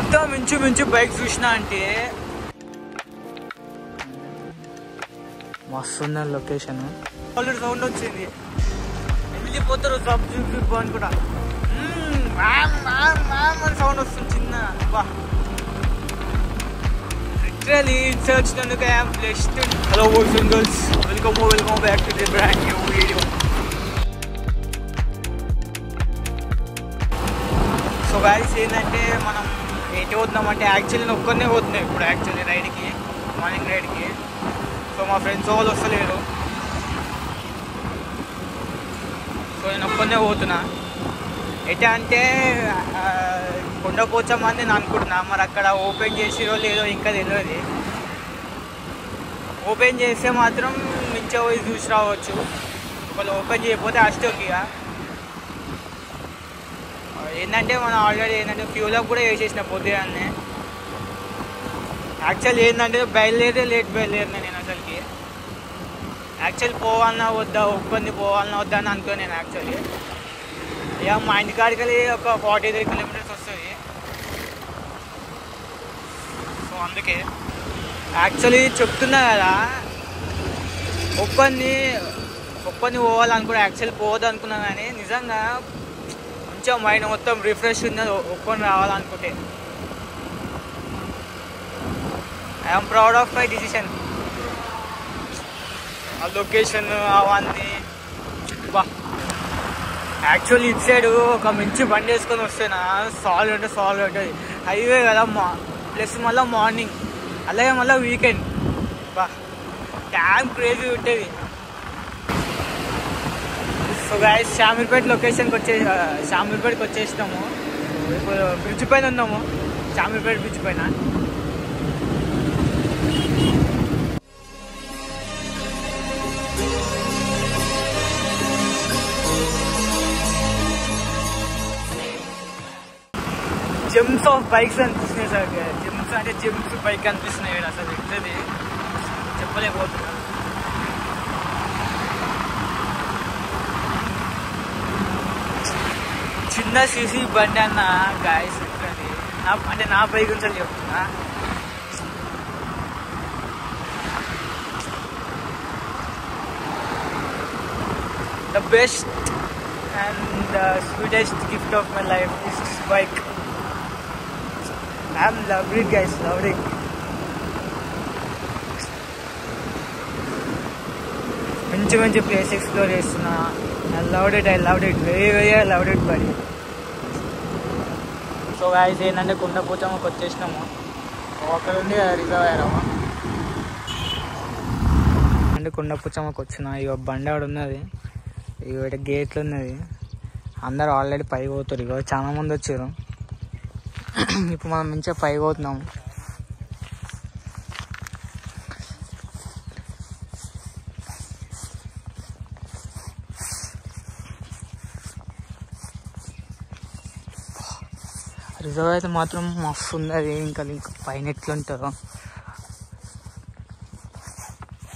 మొత్తం మించు బైక్ చూసినా అంటే మస్తున్న లొకేషన్. ఆల్రెడీ సౌండ్ వచ్చింది, వెళ్ళిపోతారు సబ్ చూపు అని కూడా సౌండ్ వస్తుంది చిన్న. లిటరలీ ఇట్స్ వచ్చినందుకు I am blessed. Hello boys and girls, welcome back to the brand new video. So guys ఏంటంటే మనం ఎటు పోతున్నామంటే యాక్చువల్లీ నేను ఒక్కనే పోతున్నాను ఇప్పుడు యాక్చువల్లీ రైడ్కి, మార్నింగ్ రైడ్కి. సో మా ఫ్రెండ్స్ వాళ్ళు వస్తలేరు, సో నేను ఒక్కనే పోతున్నా. ఎట్లా అంటే కొండపోచమని నేను అనుకుంటున్నా, మరి అక్కడ ఓపెన్ చేసిరో లేదో ఇంకా తెలియదు. ఓపెన్ చేస్తే మాత్రం మించే పోయి చూసి రావచ్చు, ఒకవేళ ఓపెన్ చేయకపోతే అష్టోకిగా. ఏంటంటే మనం ఆల్రెడీ ఏంటంటే ఫ్యూల్ అప్ కూడా వేసేసిన పొద్దుగానే. యాక్చువల్ ఏంటంటే లేట్ బయలుదేరినా నేను అసలుకి. యాక్చువల్ పోవాలన్నా వద్దా, ఒక్కొంది పోవాలన్నా వద్దా అని అనుకో నేను యాక్చువల్లీ. ఇక మా ఇంటికాడికి వెళ్ళి ఒక 43 కిలోమీటర్స్ వస్తుంది. సో అందుకే యాక్చువల్లీ చెప్తున్నా కదా, ఒక్కొంది పోవాలనుకున్నా. యాక్చువల్లీ పోవద్దు అనుకున్నా కానీ నిజంగా కొంచెం మైండ్ మొత్తం రిఫ్రెష్ ఉన్నది ఒక్కొని రావాలనుకుంటే. I'm proud of my decision. ఆ లొకేషన్ అవన్నీ యాక్చువల్లీ ఇటు సైడ్ ఒక మంచి బండి వేసుకొని వస్తేనా సాలిడ్ ఉంటుంది. హైవే కదా, ప్లస్ మళ్ళీ మార్నింగ్, అలాగే మళ్ళీ వీకెండ్ డ్యామ్ క్రేజీ ఉంటుంది. సో గాయ్స్ షామీర్పేట లొకేషన్కి షామీర్పేటకి వచ్చేసినాము. ఇప్పుడు బ్రిడ్జ్ పైన ఉన్నాము, షామీర్పేట బ్రిడ్జ్ పైన. జెమ్స్ ఆఫ్ బైక్స్ అనిపిస్తున్నాయి సార్. జెమ్స్ బైక్ అనిపిస్తున్నాయి అసలు. ఇట్లది చెప్పలేకపోతున్నా. చిన్న సీసీ బండి అన్న గాయస్ ఇట్లది. అంటే నా బైక్ గురించి చెప్తున్నా. The best and the sweetest gift of my life is this bike. I loved it guys, loved it. మంచి ప్లేస్ ఎక్స్ప్లోర్ చేస్తున్నా. I loved it very I loved it buddy. So guys ఏంటంటే కొండపోచమ్మకి వచ్చేసినాము. అక్కడ ఉండి reserve అయ్యాము అంటే కొండపోచమ్మకి వచ్చిన. ఇక బండి ఆడ ఉన్నది, ఇక గేట్లు ఉన్నది. అందరు ఆల్రెడీ పైకి పోతారు. ఇక చాలా మంది వచ్చారు. ఇప్పుడు మనం మంచిగా పైకి పోతున్నాము. రిజర్వ్ అయితే మాత్రం మస్తు ఉన్నది. ఇంకా పైన ఎట్లుంటుందో.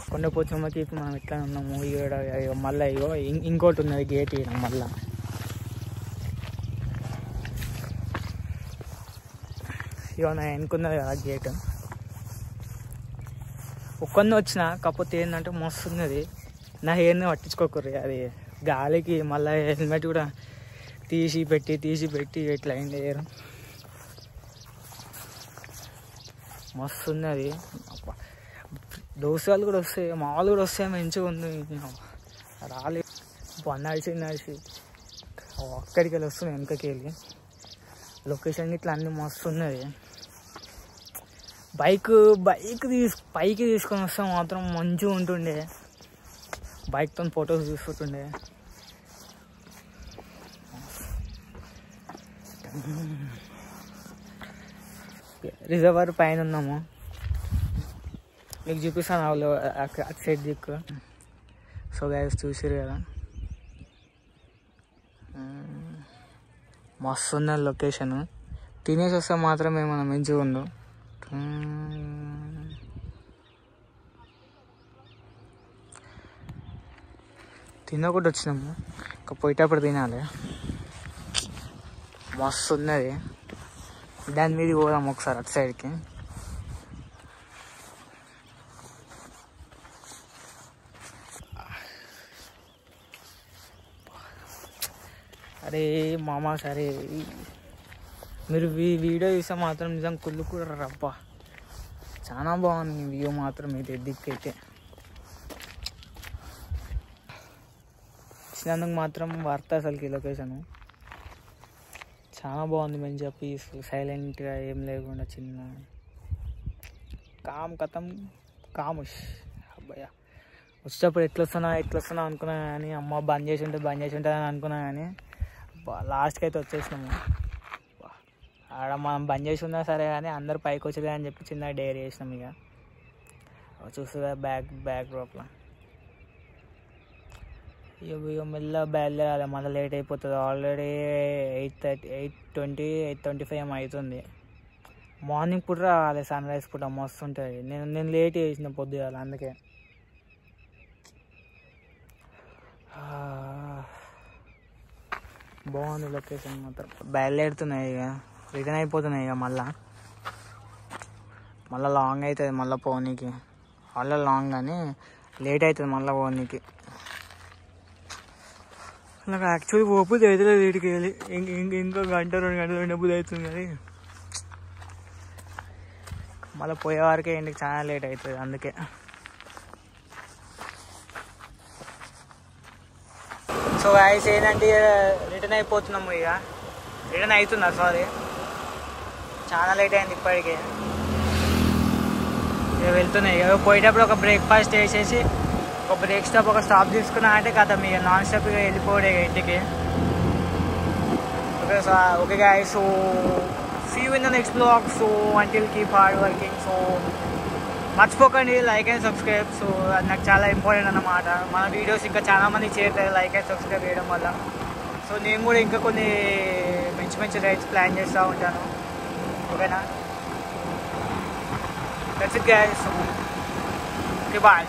కొండపోచమ్మకి ఇప్పుడు మనం ఎట్లా ఉన్నాము. ఇక మళ్ళీ ఇంకోటి ఉన్నది గేట్. ఇక మళ్ళీ ఇక నా ఎన్నుకున్నది కదా గేట్. ఒక్కొంది వచ్చిన, కాకపోతే ఏంటంటే మస్తు ఉన్నది. నా హెయిర్ని పట్టించుకోకూడదు, అది గాలికి మళ్ళీ హెల్మెట్ కూడా తీసి పెట్టి ఇట్లా అయింది హెయిర్. మస్తు ఉన్నది. దోస్తులు కూడా వస్తాయి, మా వాళ్ళు కూడా వస్తాయి. మంచిగా ఉంది. రాలేదు నడిచి అక్కడికి వెళ్ళి వస్తున్నాయి వెనకకి వెళ్ళి. లొకేషన్ ఇట్లా అన్నీ మస్తు ఉన్నది. పైకి తీసుకొని వస్తే మాత్రం మంచిగా ఉంటుండే. బైక్తో ఫొటోస్ తీసుకుంటుండే. రిజర్వర్ పైన ఉన్నాము, మీకు చూపిస్తాను వాళ్ళు అటు సైడ్ దిక్కు. సో గైస్ చూసిరు కదా, మస్తు ఉన్న లొకేషన్. తినేసి వస్తే మాత్రమే మనం మంచిగా ఉండు. తినకుండా వచ్చినాము, ఇంకా పోయేటప్పుడు తినాలి. మస్తు ఉన్నది. దాని మీద పోదాం ఒకసారి అటు సైడ్కి. అరే మామ, సరే మీరు వీడియో చూస్తే మాత్రం నిజం కుళ్ళు కూడా రబ్బా, చాలా బాగుంది వ్యూ మాత్రం ఇది దిక్కైతే. వచ్చినందుకు మాత్రం వర్త్ అసలుకి లొకేషను చాలా బాగుంది. మంచిగా పీస్, సైలెంట్గా, ఏం లేకుండా చిన్న కథం కాముష్. అబ్బాయ వచ్చేటప్పుడు ఎట్లా వస్తున్నా అనుకున్నా కానీ అమ్మ బంద్ చేసి ఉంటుంది అని అనుకున్నా కానీ లాస్ట్కి అయితే వచ్చేసినాము. ఆడ మనం బంద్ చేసి ఉన్నా సరే కానీ అందరు పైకి వచ్చేది అని చెప్పి చిన్న డేర్ చేసినాం. ఇక చూస్తుందా బ్యాక్ డ్రాప్లో ఇక మెల్ల బయలుదేరాలి, మళ్ళీ లేట్ అయిపోతుంది. ఆల్రెడీ 8:20 8:25 ఏమో అవుతుంది. మార్నింగ్ పూట రావాలి, సన్ రైజ్ పూట మస్తు ఉంటుంది. నేను లేట్ చేసిన పొద్దుగాల, అందుకే. బాగుంది లొకేషన్ మాత్రం. బయలుదేరుతున్నాయి ఇక, రిటర్న్ అయిపోతున్నాయి ఇక. మళ్ళీ లాంగ్ అవుతుంది మళ్ళీ పోనీకి. ఆల్రెడీ లాంగ్ కానీ లేట్ అవుతుంది మళ్ళీ పోనీకి. నాకు యాక్చువల్లీ పోతే అవుతుంది లేట్కి వెళ్ళి, ఇంకో గంట 2 గంటలు ఉండబుద్ధి అవుతుంది కానీ మళ్ళీ పోయేవారికే ఇంటికి చాలా లేట్ అవుతుంది, అందుకే. సో గాయ్స్ ఏంటంటే రిటర్న్ అయిపోతున్నాము ఇక. రిటర్న్ అవుతున్నా, సారీ, చాలా లేట్ అయింది ఇప్పటికే. ఇక వెళ్తున్నాయి. ఇక పోయేటప్పుడు ఒక బ్రేక్ఫాస్ట్ చేసేసి ఒక బ్రేక్ స్టాప్, ఒక స్టాప్ తీసుకున్నా అంటే కదా ఇక నాన్ స్టాప్ ఇక వెళ్ళిపోడే ఇంటికి. Okay guys, so see you in the next blog. So until keep hard working. So మర్చిపోకండి లైక్ అండ్ సబ్స్క్రైబ్. సో అది నాకు చాలా ఇంపార్టెంట్ అన్నమాట. మన వీడియోస్ ఇంకా చాలామంది చేరుతాయి లైక్ అండ్ సబ్స్క్రైబ్ చేయడం వల్ల. సో నేను కూడా ఇంకా కొన్ని మంచి రైడ్స్ ప్లాన్ చేస్తూ ఉంటాను. ఓకేనా? That's it guys. Okay, bye.